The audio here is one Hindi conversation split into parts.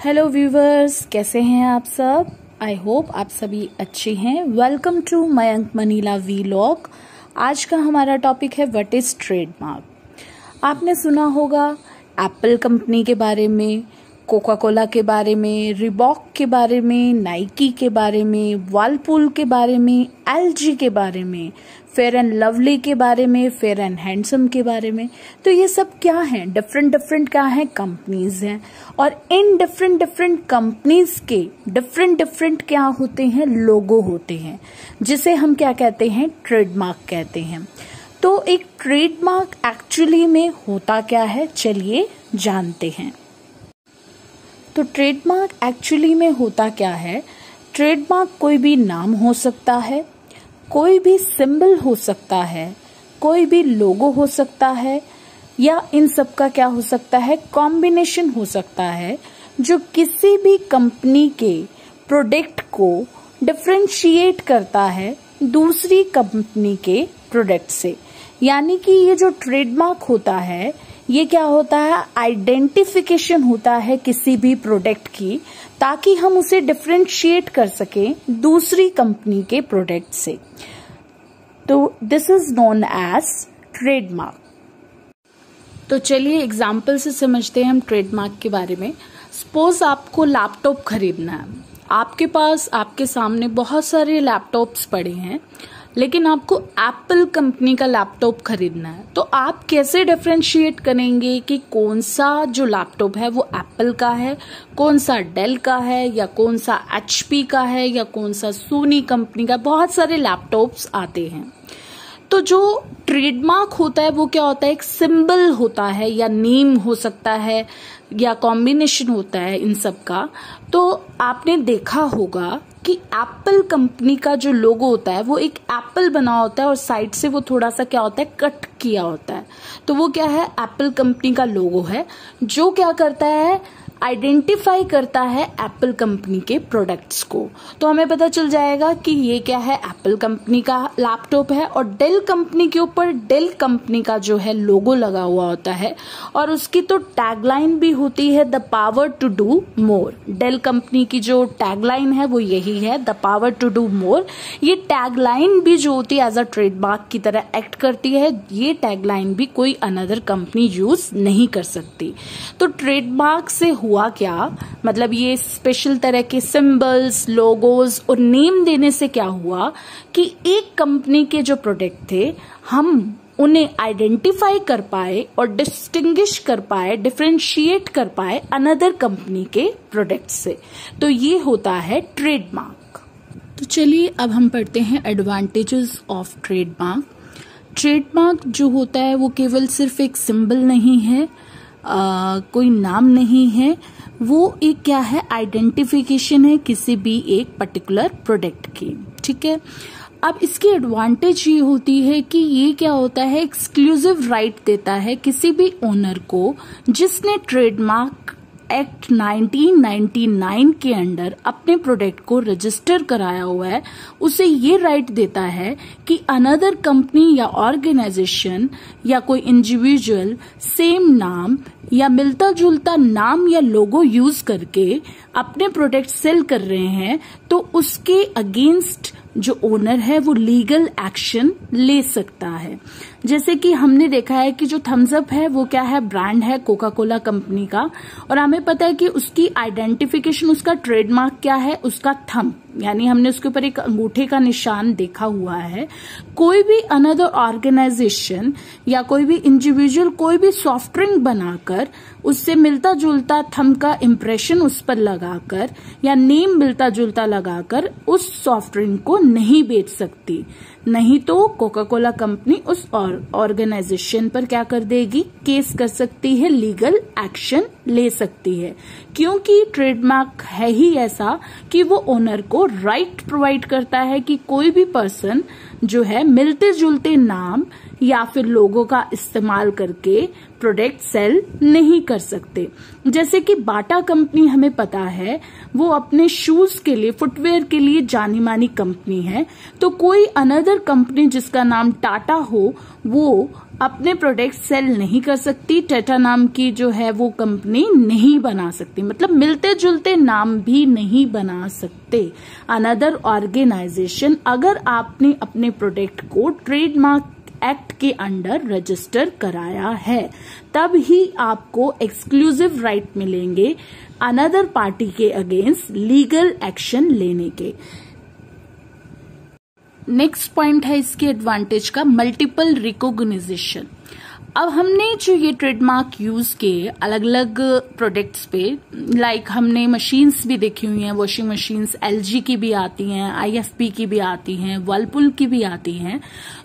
हेलो व्यूवर्स, कैसे हैं आप सब। आई होप आप सभी अच्छे हैं। Welcome to Mayank Manila vlog. आज का हमारा टॉपिक है व्हाट इज ट्रेडमार्क। आपने सुना होगा एप्पल कंपनी के बारे में, कोका कोला के बारे में, रिबॉक के बारे में, नाइकी के बारे में, वर्लपूल के बारे में, एलजी के बारे में, फेयर एंड लवली के बारे में, फेयर एंड हैंडसम के बारे में। तो ये सब क्या है, डिफरेंट क्या है, कंपनीज हैं। और इन डिफरेंट कंपनीज के डिफरेंट क्या होते हैं, लोगो होते हैं, जिसे हम क्या कहते हैं, ट्रेडमार्क कहते हैं। तो एक ट्रेडमार्क एक्चुअली में होता क्या है, चलिए जानते हैं। तो ट्रेडमार्क एक्चुअली में होता क्या है। ट्रेडमार्क कोई भी नाम हो सकता है, कोई भी सिंबल हो सकता है, कोई भी लोगो हो सकता है, या इन सब का क्या हो सकता है, कॉम्बिनेशन हो सकता है, जो किसी भी कंपनी के प्रोडक्ट को डिफरेंशिएट करता है दूसरी कंपनी के प्रोडक्ट से। यानी कि ये जो ट्रेडमार्क होता है, ये क्या होता है, आइडेंटिफिकेशन होता है किसी भी प्रोडक्ट की, ताकि हम उसे डिफरेंशिएट कर सकें दूसरी कंपनी के प्रोडक्ट से। तो this is known as trademark. तो चलिए एग्जाम्पल से समझते हैं हम ट्रेडमार्क के बारे में। सपोज आपको लैपटॉप खरीदना है, आपके पास आपके सामने बहुत सारे लैपटॉप्स पड़े हैं, लेकिन आपको एप्पल कंपनी का लैपटॉप खरीदना है। तो आप कैसे डिफरेंशिएट करेंगे कि कौन सा जो लैपटॉप है वो एप्पल का है, कौन सा डेल का है, या कौन सा एचपी का है, या कौन सा सोनी कंपनी का। बहुत सारे लैपटॉप्स आते हैं। तो जो ट्रेडमार्क होता है वो क्या होता है, एक सिंबल होता है, या नेम हो सकता है, या कॉम्बिनेशन होता है इन सब का। तो आपने देखा होगा कि एप्पल कंपनी का जो लोगो होता है वो एक एप्पल बना होता है, और साइड से वो थोड़ा सा क्या होता है, कट किया होता है। तो वो क्या है, एप्पल कंपनी का लोगो है, जो क्या करता है, आइडेंटिफाई करता है एप्पल कंपनी के प्रोडक्ट्स को। तो हमें पता चल जाएगा कि ये क्या है, एप्पल कंपनी का लैपटॉप है। और डेल कंपनी के ऊपर डेल कंपनी का जो है लोगो लगा हुआ होता है, और उसकी तो टैगलाइन भी होती है, the power to do more. Dell company की जो टैगलाइन है वो यही है, the power to do more. ये टैगलाइन भी जो होती है एज अ ट्रेडमार्क की तरह एक्ट करती है। ये टैगलाइन भी कोई अनदर कंपनी यूज नहीं कर सकती। तो ट्रेडमार्क से हुआ क्या, मतलब ये स्पेशल तरह के सिंबल्स, लोगोज और नेम देने से क्या हुआ कि एक कंपनी के जो प्रोडक्ट थे, हम उन्हें आइडेंटिफाई कर पाए और डिस्टिंग्विश कर पाए, डिफरेंशिएट कर पाए अनदर कंपनी के प्रोडक्ट से। तो ये होता है ट्रेडमार्क। तो चलिए अब हम पढ़ते हैं एडवांटेजेस ऑफ ट्रेडमार्क। ट्रेडमार्क जो होता है वो केवल सिर्फ एक सिंबल नहीं है, कोई नाम नहीं है, वो एक क्या है, आइडेंटिफिकेशन है किसी भी एक पर्टिकुलर प्रोडक्ट की। ठीक है। अब इसकी एडवांटेज ये होती है कि ये क्या होता है, एक्सक्लूसिव राइट देता है किसी भी ओनर को जिसने ट्रेडमार्क एक्ट 1999 के अंडर अपने प्रोडक्ट को रजिस्टर कराया हुआ है। उसे ये राइट देता है कि अनदर कंपनी या ऑर्गेनाइजेशन या कोई इंडिविजुअल सेम नाम या मिलता जुलता नाम या लोगो यूज करके अपने प्रोडक्ट सेल कर रहे हैं, तो उसके अगेंस्ट जो ओनर है वो लीगल एक्शन ले सकता है। जैसे कि हमने देखा है कि जो थम्स अप है वो क्या है, ब्रांड है कोका कोला कंपनी का, और हमें पता है कि उसकी आइडेंटिफिकेशन, उसका ट्रेडमार्क क्या है, उसका थंब, यानी हमने उसके ऊपर एक अंगूठे का निशान देखा हुआ है। कोई भी अनदर ऑर्गेनाइजेशन या कोई भी इंडिविजुअल कोई भी सॉफ्ट ड्रिंक बनाकर उससे मिलता जुलता थंब का इम्प्रेशन उस पर लगाकर या नेम मिलता जुलता लगाकर उस सॉफ्ट ड्रिंक को नहीं बेच सकती। नहीं तो कोका कोला कंपनी उस ऑर्गेनाइजेशन पर क्या कर देगी, केस कर सकती है, लीगल एक्शन ले सकती है, क्योंकि ट्रेडमार्क है ही ऐसा कि वो ओनर को राइट प्रोवाइड करता है कि कोई भी पर्सन जो है मिलते जुलते नाम या फिर लोगों का इस्तेमाल करके प्रोडक्ट सेल नहीं कर सकते। जैसे कि बाटा कंपनी हमें पता है वो अपने शूज के लिए, फुटवेयर के लिए जानी मानी कंपनी है, तो कोई अनदर कंपनी जिसका नाम टाटा हो वो अपने प्रोडक्ट सेल नहीं कर सकती, टाटा नाम की जो है वो कंपनी नहीं बना सकती, मतलब मिलते जुलते नाम भी नहीं बना सकते अनदर ऑर्गेनाइजेशन। अगर आपने अपने प्रोडक्ट को ट्रेडमार्क एक्ट के अंडर रजिस्टर कराया है, तब ही आपको एक्सक्लूसिव राइट मिलेंगे अनदर पार्टी के अगेंस्ट लीगल एक्शन लेने के। नेक्स्ट पॉइंट है इसके एडवांटेज का, मल्टीपल रिकॉग्निशन। अब हमने जो ये ट्रेडमार्क यूज किए अलग अलग प्रोडक्ट्स पे, लाइक हमने मशीन्स भी देखी हुई हैं, वॉशिंग मशीन्स एलजी की भी आती हैं, आईएफबी की भी आती हैं, वर्लपूल की भी आती हैं।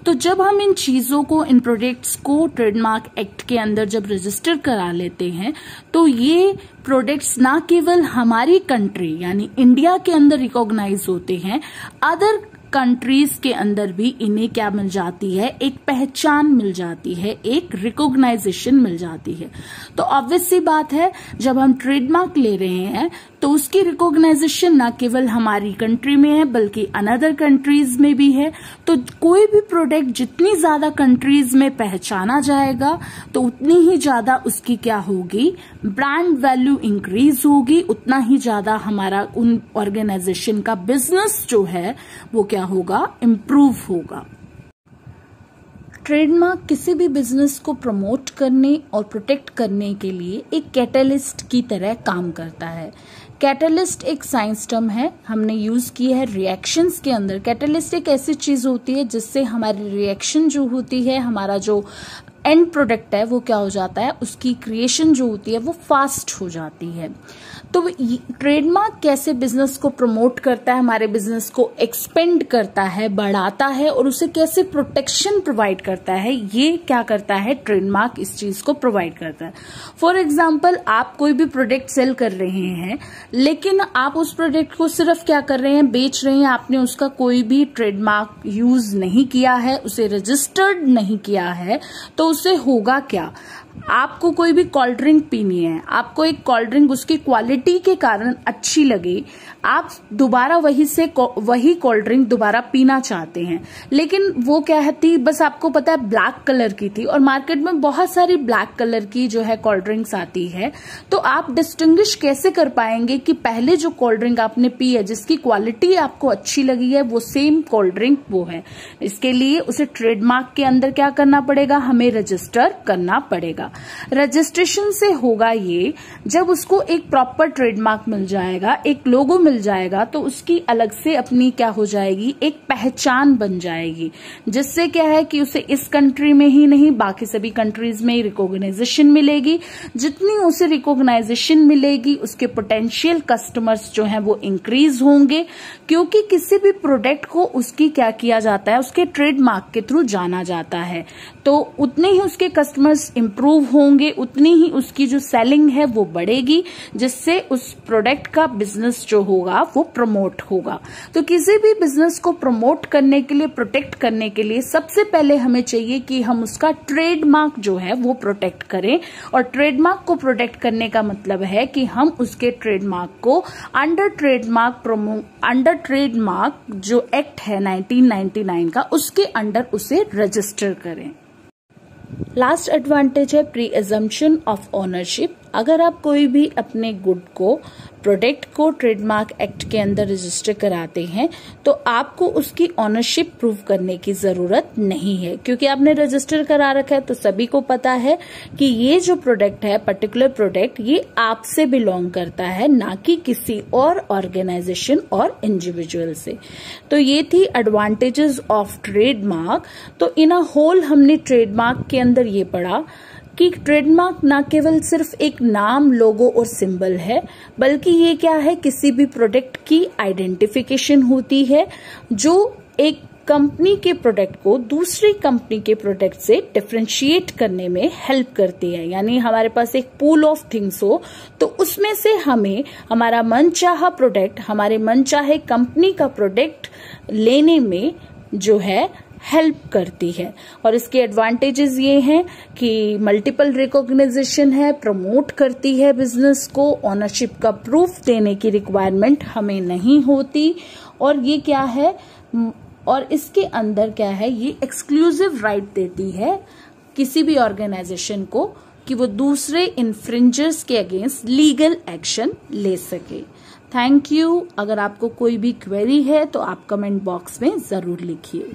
तो जब हम इन चीजों को, इन प्रोडक्ट्स को ट्रेडमार्क एक्ट के अंदर जब रजिस्टर करा लेते हैं, तो ये प्रोडक्ट्स ना केवल हमारी कंट्री यानी इंडिया के अंदर रिकॉग्नाइज होते हैं, अदर कंट्रीज के अंदर भी इन्हें क्या मिल जाती है, एक पहचान मिल जाती है, एक रिकॉग्नाइजेशन मिल जाती है। तो ऑब्वियस सी बात है, जब हम ट्रेडमार्क ले रहे हैं तो उसकी रिकॉग्नाइजेशन न केवल हमारी कंट्री में है बल्कि अनदर कंट्रीज में भी है। तो कोई भी प्रोडक्ट जितनी ज्यादा कंट्रीज में पहचाना जाएगा तो उतनी ही ज्यादा उसकी क्या होगी, ब्रांड वैल्यू इंक्रीज होगी, उतना ही ज्यादा हमारा उन ऑर्गेनाइजेशन का बिजनेस जो है वो क्या होगा, इम्प्रूव होगा। ट्रेडमार्क किसी भी बिजनेस को प्रमोट करने और प्रोटेक्ट करने के लिए एक कैटलिस्ट की तरह काम करता है। कैटलिस्ट एक साइंस टर्म है, हमने यूज की है रिएक्शंस के अंदर। कैटलिस्ट एक ऐसी चीज होती है जिससे हमारी रिएक्शन जो होती है, हमारा जो एंड प्रोडक्ट है वो क्या हो जाता है, उसकी क्रिएशन जो होती है वो फास्ट हो जाती है। तो ट्रेडमार्क कैसे बिजनेस को प्रमोट करता है, हमारे बिजनेस को एक्सपेंड करता है, बढ़ाता है, और उसे कैसे प्रोटेक्शन प्रोवाइड करता है, ये क्या करता है, ट्रेडमार्क इस चीज को प्रोवाइड करता है। फॉर एग्जाम्पल, आप कोई भी प्रोडक्ट सेल कर रहे हैं, लेकिन आप उस प्रोडक्ट को सिर्फ क्या कर रहे हैं, बेच रहे हैं, आपने उसका कोई भी ट्रेडमार्क यूज नहीं किया है, उसे रजिस्टर्ड नहीं किया है, तो उससे होगा क्या, आपको कोई भी कोल्ड ड्रिंक पीनी है, आपको एक कोल्ड ड्रिंक उसकी क्वालिटी के कारण अच्छी लगे, आप दोबारा वही कोल्ड ड्रिंक दोबारा पीना चाहते हैं, लेकिन वो क्या थी, बस आपको पता है ब्लैक कलर की थी, और मार्केट में बहुत सारी ब्लैक कलर की जो है कोल्ड ड्रिंक्स आती है। तो आप डिस्टिंग्विश कैसे कर पाएंगे कि पहले जो कोल्ड ड्रिंक आपने पी है, जिसकी क्वालिटी आपको अच्छी लगी है, वो सेम कोल्ड ड्रिंक वो है। इसके लिए उसे ट्रेडमार्क के अंदर क्या करना पड़ेगा, हमें रजिस्टर करना पड़ेगा। रजिस्ट्रेशन से होगा ये, जब उसको एक प्रॉपर ट्रेडमार्क मिल जाएगा, एक लोगो मिल जाएगा, तो उसकी अलग से अपनी क्या हो जाएगी, एक पहचान बन जाएगी, जिससे क्या है कि उसे इस कंट्री में ही नहीं बाकी सभी कंट्रीज में रिकॉग्नाइजेशन मिलेगी। जितनी उसे रिकॉग्नाइजेशन मिलेगी उसके पोटेंशियल कस्टमर्स जो हैं वो इंक्रीज होंगे, क्योंकि किसी भी प्रोडक्ट को उसकी क्या किया जाता है, उसके ट्रेडमार्क के थ्रू जाना जाता है। तो उतने ही उसके कस्टमर्स इंप्रूव होंगे, उतनी ही उसकी जो सेलिंग है वो बढ़ेगी, जिससे उस प्रोडक्ट का बिजनेस जो होगा वो प्रमोट होगा। तो किसी भी बिजनेस को प्रमोट करने के लिए, प्रोटेक्ट करने के लिए सबसे पहले हमें चाहिए कि हम उसका ट्रेडमार्क जो है वो प्रोटेक्ट करें। और ट्रेडमार्क को प्रोटेक्ट करने का मतलब है कि हम उसके ट्रेडमार्क को अंडर ट्रेडमार्क जो एक्ट है 1999 का, उसके अंडर उसे रजिस्टर करें। लास्ट एडवांटेज है प्री अजम्पशन ऑफ ओनरशिप। अगर आप कोई भी अपने गुड को, प्रोडक्ट को ट्रेडमार्क एक्ट के अंदर रजिस्टर कराते हैं तो आपको उसकी ओनरशिप प्रूव करने की जरूरत नहीं है, क्योंकि आपने रजिस्टर करा रखा है। तो सभी को पता है कि ये जो प्रोडक्ट है, पर्टिकुलर प्रोडक्ट, ये आपसे बिलोंग करता है, ना कि किसी और ऑर्गेनाइजेशन और इंडिविजुअल से। तो ये थी एडवांटेजेस ऑफ ट्रेडमार्क। तो इन अ होल हमने ट्रेडमार्क के अंदर ये पढ़ा कि ट्रेडमार्क ना केवल सिर्फ एक नाम, लोगो और सिंबल है, बल्कि ये क्या है, किसी भी प्रोडक्ट की आइडेंटिफिकेशन होती है, जो एक कंपनी के प्रोडक्ट को दूसरी कंपनी के प्रोडक्ट से डिफरेंशिएट करने में हेल्प करती है। यानी हमारे पास एक पूल ऑफ थिंग्स हो तो उसमें से हमें हमारा मनचाहा प्रोडक्ट, हमारे मनचाहे कंपनी का प्रोडक्ट लेने में जो है हेल्प करती है। और इसके एडवांटेजेस ये हैं कि मल्टीपल रिकॉग्नाइजेशन है, प्रमोट करती है बिजनेस को, ओनरशिप का प्रूफ देने की रिक्वायरमेंट हमें नहीं होती। और ये क्या है, और इसके अंदर क्या है, ये एक्सक्लूसिव राइट देती है किसी भी ऑर्गेनाइजेशन को कि वो दूसरे इन्फ्रिंजर्स के अगेंस्ट लीगल एक्शन ले सके। Thank you. अगर आपको कोई भी क्वेरी है तो आप कमेंट बॉक्स में जरूर लिखिए।